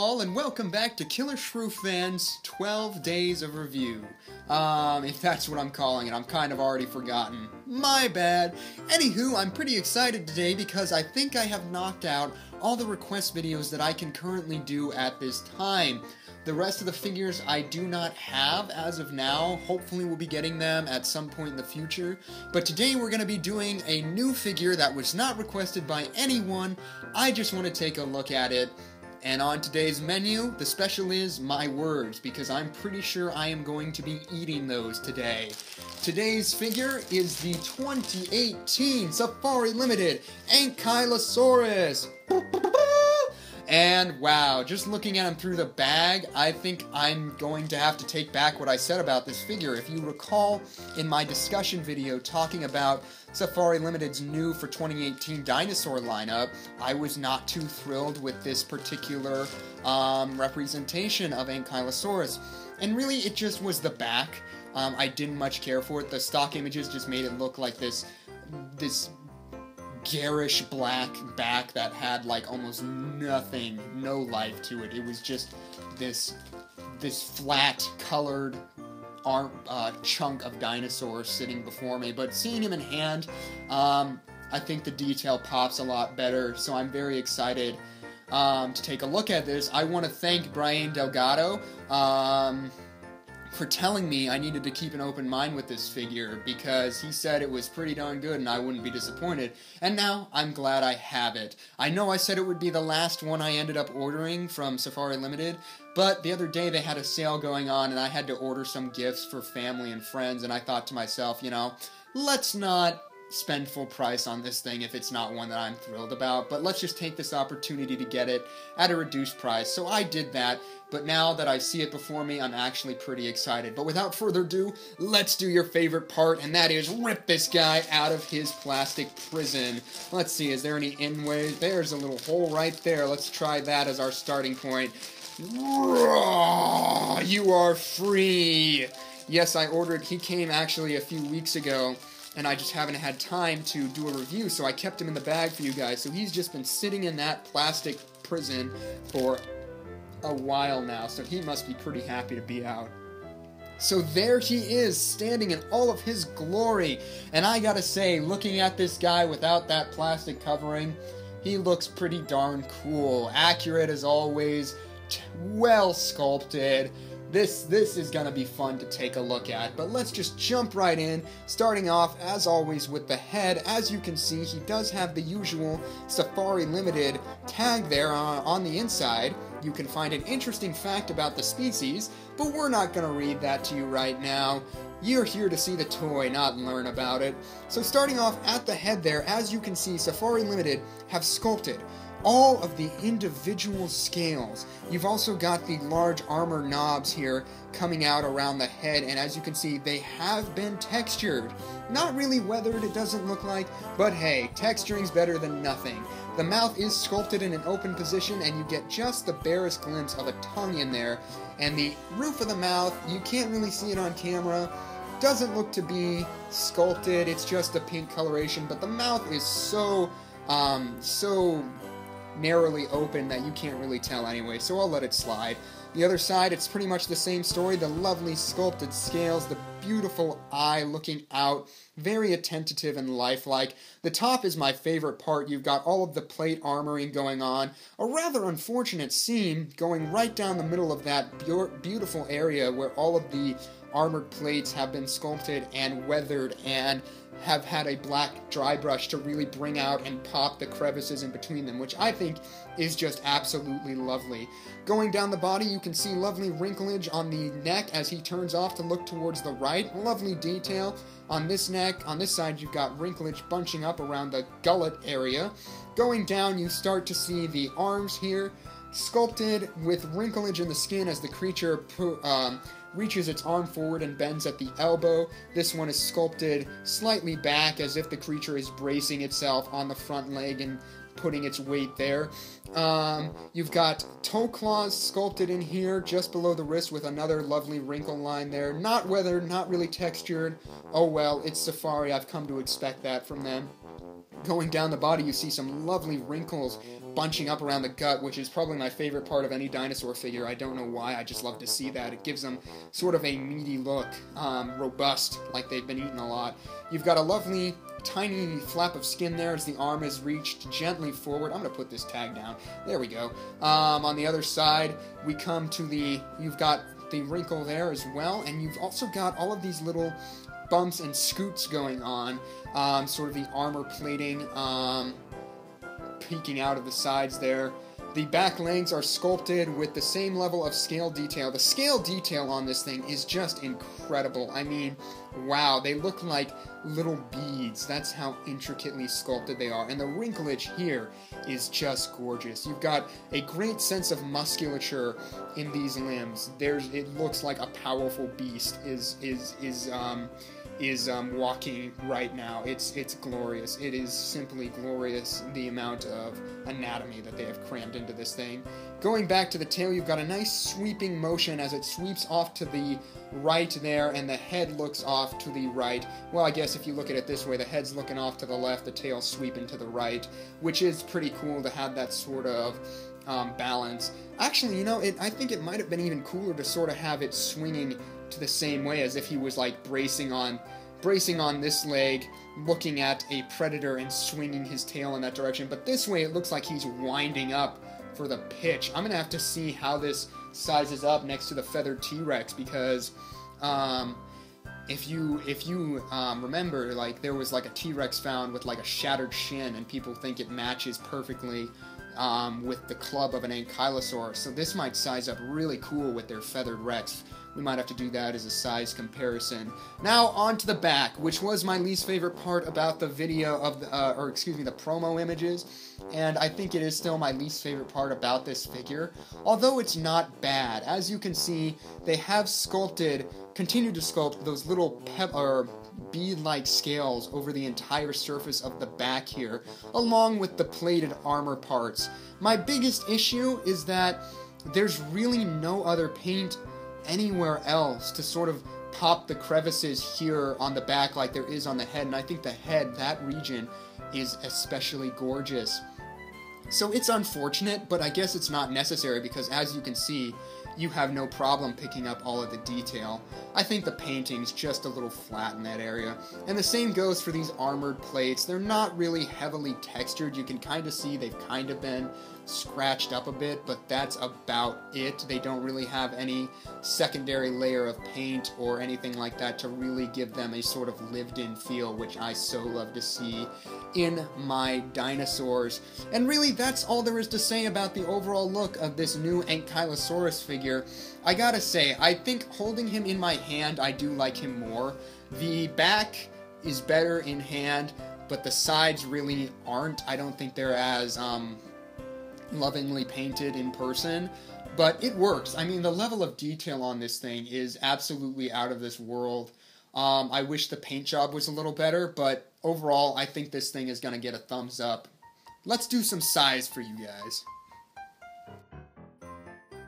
all, and welcome back to Killershrewfan's 12 Days of Review. If that's what I'm calling it, I'm kind of already forgotten. My bad. Anywho, I'm pretty excited today because I think I have knocked out all the request videos that I can currently do at this time. The rest of the figures I do not have as of now. Hopefully we'll be getting them at some point in the future. But today we're going to be doing a new figure that was not requested by anyone. I just want to take a look at it. And on today's menu, the special is my words, because I'm pretty sure I am going to be eating those today. Today's figure is the 2018 Safari Ltd. Ankylosaurus. And wow, just looking at him through the bag, I think I'm going to have to take back what I said about this figure. If you recall in my discussion video talking about Safari Ltd's new for 2018 dinosaur lineup, I was not too thrilled with this particular representation of Ankylosaurus. And really, it just was the back. I didn't much care for it. The stock images just made it look like this garish black back that had like almost nothing, no life to it. It was just this flat colored chunk of dinosaur sitting before me. But seeing him in hand, I think the detail pops a lot better, so I'm very excited to take a look at this. I want to thank Brian Delgado for telling me I needed to keep an open mind with this figure, because he said it was pretty darn good and I wouldn't be disappointed, and now I'm glad I have it. I know I said it would be the last one I ended up ordering from Safari Ltd, but the other day they had a sale going on and I had to order some gifts for family and friends, and I thought to myself, you know, let's not spend full price on this thing if it's not one that I'm thrilled about, but let's just take this opportunity to get it at a reduced price. So I did that, but now that I see it before me, I'm actually pretty excited. But without further ado, let's do your favorite part, and that is rip this guy out of his plastic prison. Let's see, is there any in-way? There's a little hole right there. Let's try that as our starting point. You are free! Yes, I ordered, he came actually a few weeks ago, and I just haven't had time to do a review, so I kept him in the bag for you guys. So he's just been sitting in that plastic prison for a while now, so he must be pretty happy to be out. So there he is, standing in all of his glory, and I gotta say, looking at this guy without that plastic covering, he looks pretty darn cool. Accurate as always, well sculpted. This is gonna be fun to take a look at, but let's just jump right in, starting off, as always, with the head. As you can see, he does have the usual Safari Ltd tag there on the inside. You can find an interesting fact about the species, but we're not gonna read that to you right now. You're here to see the toy, not learn about it. So starting off at the head there, as you can see, Safari Ltd have sculpted all of the individual scales. You've also got the large armor knobs here coming out around the head, and as you can see, they have been textured. Not really weathered, it doesn't look like, but hey, texturing's better than nothing. The mouth is sculpted in an open position, and you get just the barest glimpse of a tongue in there, and the roof of the mouth, you can't really see it on camera, doesn't look to be sculpted, it's just a pink coloration, but the mouth is so narrowly open that you can't really tell anyway, so I'll let it slide. The other side, it's pretty much the same story. The lovely sculpted scales, the beautiful eye looking out, very attentive and lifelike. The top is my favorite part. You've got all of the plate armoring going on, a rather unfortunate seam going right down the middle of that beautiful area where all of the armored plates have been sculpted and weathered and have had a black dry brush to really bring out and pop the crevices in between them, which I think is just absolutely lovely. Going down the body, you can see lovely wrinklage on the neck as he turns off to look towards the right. Lovely detail on this neck. On this side, you've got wrinklage bunching up around the gullet area. Going down, you start to see the arms here, sculpted with wrinklage in the skin as the creature reaches its arm forward and bends at the elbow. This one is sculpted slightly back as if the creature is bracing itself on the front leg and putting its weight there. You've got toe claws sculpted in here just below the wrist with another lovely wrinkle line there. Not weathered, not really textured. Oh well, it's Safari, I've come to expect that from them. Going down the body, you see some lovely wrinkles bunching up around the gut, which is probably my favorite part of any dinosaur figure. I don't know why, I just love to see that. It gives them sort of a meaty look, robust, like they've been eating a lot. You've got a lovely tiny flap of skin there as the arm is reached gently forward. I'm going to put this tag down. There we go. On the other side, we come to you've got the wrinkle there as well, and you've also got all of these little bumps and scoots going on, sort of the armor plating peeking out of the sides there. The back legs are sculpted with the same level of scale detail. The scale detail on this thing is just incredible. I mean, wow, they look like little beads. That's how intricately sculpted they are. And the wrinklage here is just gorgeous. You've got a great sense of musculature in these limbs. It looks like a powerful beast is walking right now. It's glorious. It is simply glorious, the amount of anatomy that they have crammed into this thing. Going back to the tail, you've got a nice sweeping motion as it sweeps off to the right there, and the head looks off to the right. Well, I guess if you look at it this way, the head's looking off to the left, the tail's sweeping to the right, which is pretty cool to have that sort of balance. Actually, you know, I think it might have been even cooler to sort of have it swinging to the same way, as if he was like bracing on this leg, looking at a predator and swinging his tail in that direction. But this way it looks like he's winding up for the pitch. I'm gonna have to see how this sizes up next to the feathered T-Rex, because if you remember, like, there was like a T-Rex found with like a shattered shin, and people think it matches perfectly with the club of an Ankylosaurus. So this might size up really cool with their feathered Rex. We might have to do that as a size comparison. Now on to the back, which was my least favorite part about the video of the promo images, and I think it is still my least favorite part about this figure, although it's not bad. As you can see, they have continued to sculpt those little bead-like scales over the entire surface of the back here, along with the plated armor parts. My biggest issue is that there's really no other paint anywhere else to sort of pop the crevices here on the back like there is on the head, and I think the head, that region, is especially gorgeous. So it's unfortunate, but I guess it's not necessary, because as you can see, you have no problem picking up all of the detail. I think the painting's just a little flat in that area. And the same goes for these armored plates. They're not really heavily textured. You can kind of see they've kind of been scratched up a bit, but that's about it. They don't really have any secondary layer of paint or anything like that to really give them a sort of lived-in feel, which I so love to see in my dinosaurs. And really, that's all there is to say about the overall look of this new Ankylosaurus figure. I gotta say, I think holding him in my hand, I do like him more. The back is better in hand, but the sides really aren't. I don't think they're as lovingly painted in person, but it works. I mean, the level of detail on this thing is absolutely out of this world. I wish the paint job was a little better, but overall, I think this thing is going to get a thumbs up. Let's do some size for you guys.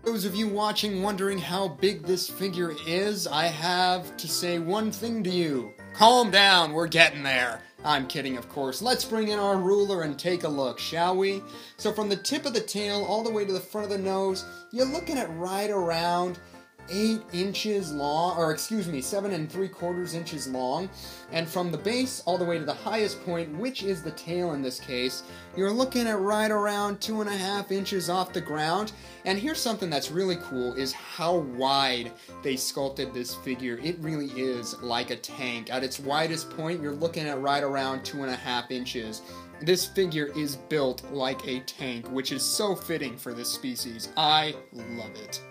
Those of you watching wondering how big this figure is, I have to say one thing to you. Calm down, we're getting there. I'm kidding, of course. Let's bring in our ruler and take a look, shall we? So from the tip of the tail all the way to the front of the nose, you're looking at right around 8 inches long, or excuse me, 7 3/4 inches long, and from the base all the way to the highest point, which is the tail in this case, you're looking at right around 2.5 inches off the ground. And here's something that's really cool, is how wide they sculpted this figure. It really is like a tank. At its widest point, you're looking at right around 2.5 inches. This figure is built like a tank, which is so fitting for this species. I love it.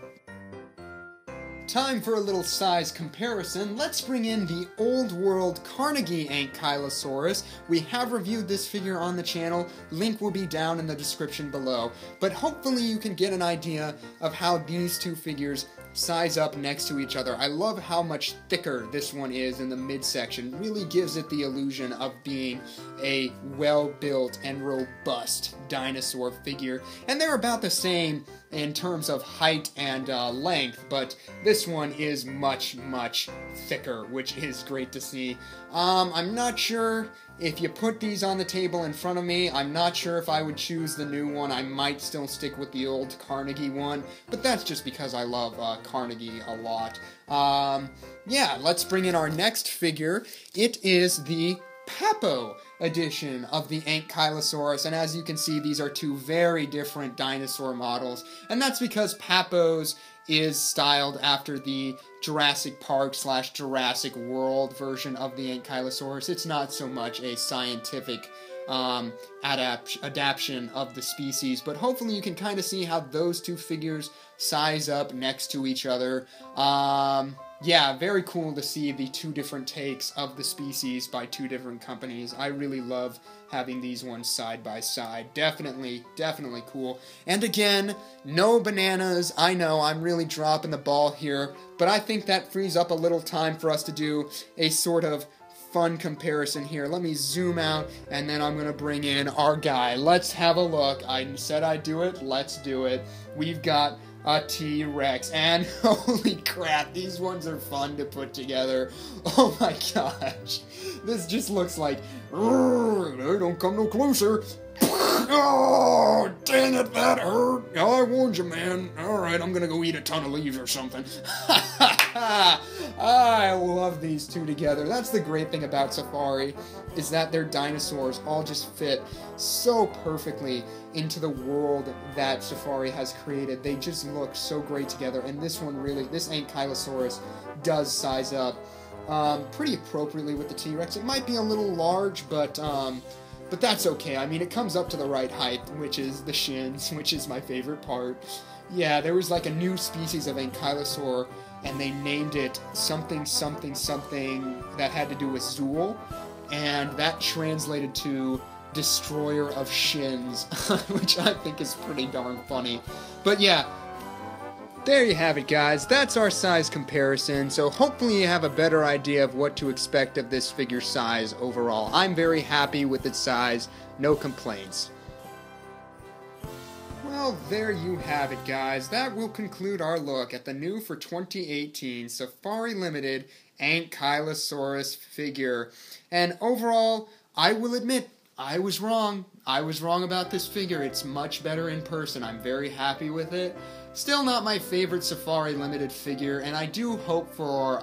Time for a little size comparison. Let's bring in the old world Carnegie Ankylosaurus. We have reviewed this figure on the channel. Link will be down in the description below. But hopefully you can get an idea of how these two figures size up next to each other. I love how much thicker this one is in the midsection. Really gives it the illusion of being a well-built and robust dinosaur figure. And they're about the same in terms of height and length, but this one is much, much thicker, which is great to see. I'm not sure if you put these on the table in front of me, I'm not sure if I would choose the new one. I might still stick with the old Carnegie one, but that's just because I love Carnegie a lot. Yeah, let's bring in our next figure. It is the Papo edition of the Ankylosaurus, and as you can see, these are two very different dinosaur models, and that's because Papo's is styled after the Jurassic Park / Jurassic World version of the Ankylosaurus. It's not so much a scientific adaptation of the species, but hopefully you can kind of see how those two figures size up next to each other. Yeah, very cool to see the two different takes of the species by two different companies. I really love having these ones side by side. Definitely cool. And again, no bananas. I know, I'm really dropping the ball here, but I think that frees up a little time for us to do a sort of fun comparison here. Let me zoom out, and then I'm going to bring in our guy. Let's have a look. I said I'd do it. Let's do it. We've got a T-Rex, and holy crap, these ones are fun to put together. Oh my gosh. This just looks like, don't come no closer. Oh, dang it, that hurt. Oh, I warned you, man. Alright, I'm gonna go eat a ton of leaves or something. I love these two together. That's the great thing about Safari, is that their dinosaurs all just fit so perfectly into the world that Safari has created. They just look so great together, and this one really, this Ankylosaurus does size up pretty appropriately with the T-Rex. It might be a little large, but that's okay. I mean, it comes up to the right height, which is the shins, which is my favorite part. Yeah, there was like a new species of Ankylosaur, and they named it something that had to do with Zool, and that translated to Destroyer of Shins, which I think is pretty darn funny. But yeah, there you have it, guys. That's our size comparison, so hopefully you have a better idea of what to expect of this figure size overall. I'm very happy with its size, no complaints. Well, there you have it, guys. That will conclude our look at the new for 2018 Safari Limited Ankylosaurus figure. And overall, I will admit, I was wrong. I was wrong about this figure. It's much better in person. I'm very happy with it. Still not my favorite Safari Limited figure, and I do hope for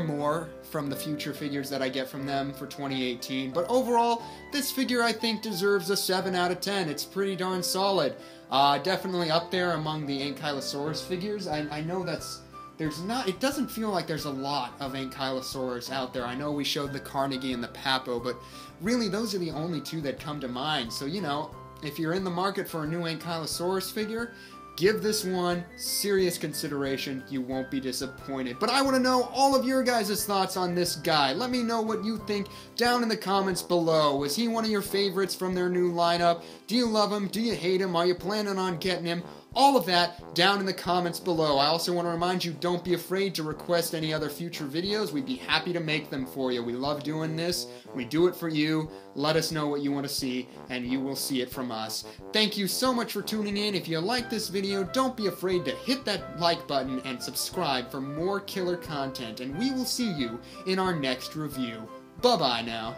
more from the future figures that I get from them for 2018. But overall, this figure I think deserves a 7 out of 10. It's pretty darn solid. Definitely up there among the Ankylosaurus figures. I know it doesn't feel like there's a lot of Ankylosaurus out there. I know we showed the Carnegie and the Papo, but really those are the only two that come to mind. So, you know, if you're in the market for a new Ankylosaurus figure, give this one serious consideration. You won't be disappointed. But I want to know all of your guys' thoughts on this guy. Let me know what you think down in the comments below. Was he one of your favorites from their new lineup? Do you love him? Do you hate him? Are you planning on getting him? All of that down in the comments below. I also want to remind you, don't be afraid to request any other future videos. We'd be happy to make them for you. We love doing this. We do it for you. Let us know what you want to see, and you will see it from us. Thank you so much for tuning in. If you like this video, don't be afraid to hit that like button and subscribe for more killer content, and we will see you in our next review. Bye-bye now.